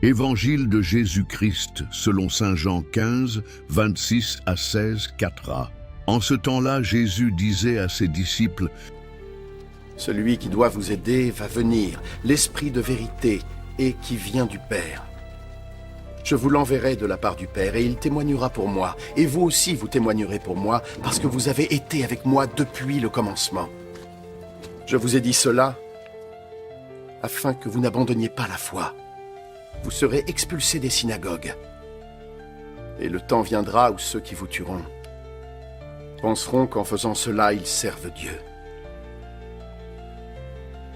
Évangile de Jésus-Christ selon saint Jean 15, 26 à 16, 4a. En ce temps-là, Jésus disait à ses disciples: Celui qui doit vous aider va venir, l'Esprit de vérité, et qui vient du Père. Je vous l'enverrai de la part du Père, et il témoignera pour moi. Et vous aussi, vous témoignerez pour moi, parce que vous avez été avec moi depuis le commencement. Je vous ai dit cela afin que vous n'abandonniez pas la foi. Vous serez expulsés des synagogues. Et le temps viendra où ceux qui vous tueront penseront qu'en faisant cela, ils servent Dieu.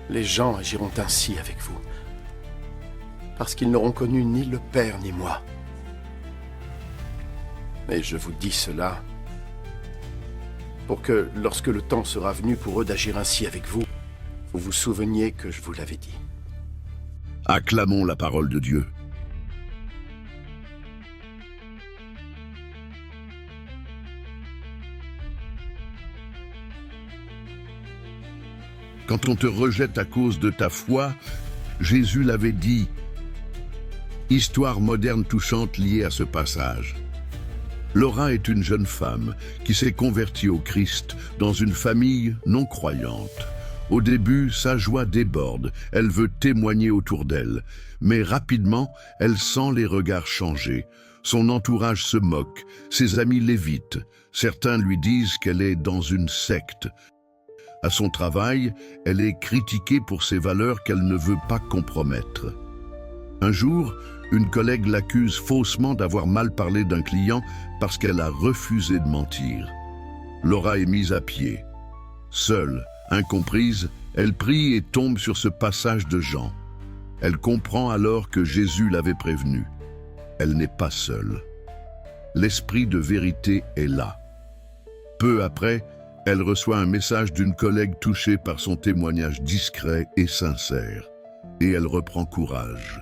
Les gens agiront ainsi avec vous, parce qu'ils n'auront connu ni le Père ni moi. Mais je vous dis cela pour que, lorsque le temps sera venu pour eux d'agir ainsi avec vous, vous vous souveniez que je vous l'avais dit. Acclamons la parole de Dieu. Quand on te rejette à cause de ta foi, Jésus l'avait dit. Histoire moderne touchante liée à ce passage. Laura est une jeune femme qui s'est convertie au Christ dans une famille non croyante. Au début, sa joie déborde, elle veut témoigner autour d'elle. Mais rapidement, elle sent les regards changer. Son entourage se moque, ses amis l'évitent. Certains lui disent qu'elle est dans une secte. À son travail, elle est critiquée pour ses valeurs qu'elle ne veut pas compromettre. Un jour, une collègue l'accuse faussement d'avoir mal parlé d'un client parce qu'elle a refusé de mentir. Laura est mise à pied. Seule, incomprise, elle prie et tombe sur ce passage de Jean. Elle comprend alors que Jésus l'avait prévenue. Elle n'est pas seule. L'esprit de vérité est là. Peu après, elle reçoit un message d'une collègue touchée par son témoignage discret et sincère. Et elle reprend courage.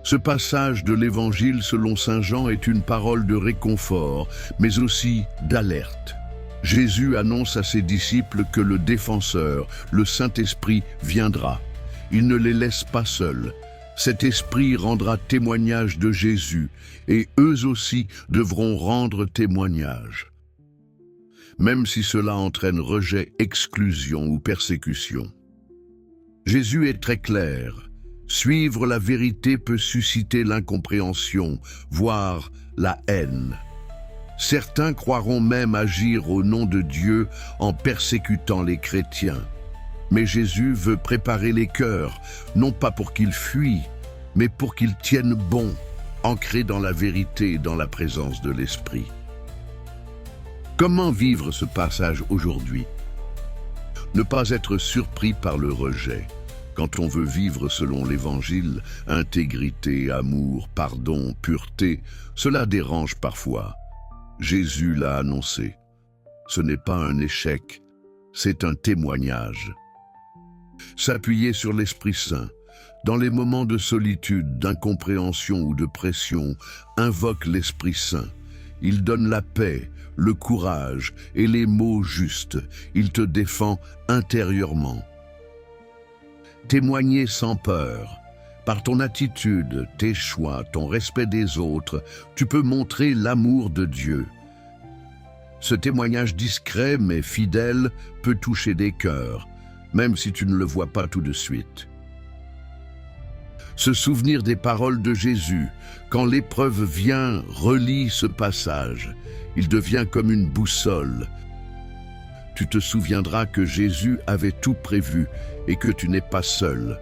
Ce passage de l'Évangile selon saint Jean est une parole de réconfort, mais aussi d'alerte. Jésus annonce à ses disciples que le Défenseur, le Saint-Esprit, viendra. Il ne les laisse pas seuls. Cet Esprit rendra témoignage de Jésus, et eux aussi devront rendre témoignage. Même si cela entraîne rejet, exclusion ou persécution. Jésus est très clair. Suivre la vérité peut susciter l'incompréhension, voire la haine. Certains croiront même agir au nom de Dieu en persécutant les chrétiens. Mais Jésus veut préparer les cœurs, non pas pour qu'ils fuient, mais pour qu'ils tiennent bon, ancrés dans la vérité et dans la présence de l'Esprit. Comment vivre ce passage aujourd'hui? Ne pas être surpris par le rejet. Quand on veut vivre selon l'Évangile, intégrité, amour, pardon, pureté, cela dérange parfois. Jésus l'a annoncé. Ce n'est pas un échec, c'est un témoignage. S'appuyer sur l'Esprit Saint, dans les moments de solitude, d'incompréhension ou de pression, invoque l'Esprit Saint. Il donne la paix, le courage et les mots justes. Il te défend intérieurement. Témoigner sans peur. Par ton attitude, tes choix, ton respect des autres, tu peux montrer l'amour de Dieu. Ce témoignage discret mais fidèle peut toucher des cœurs, même si tu ne le vois pas tout de suite. Se souvenir des paroles de Jésus, quand l'épreuve vient, relis ce passage. Il devient comme une boussole. Tu te souviendras que Jésus avait tout prévu et que tu n'es pas seul.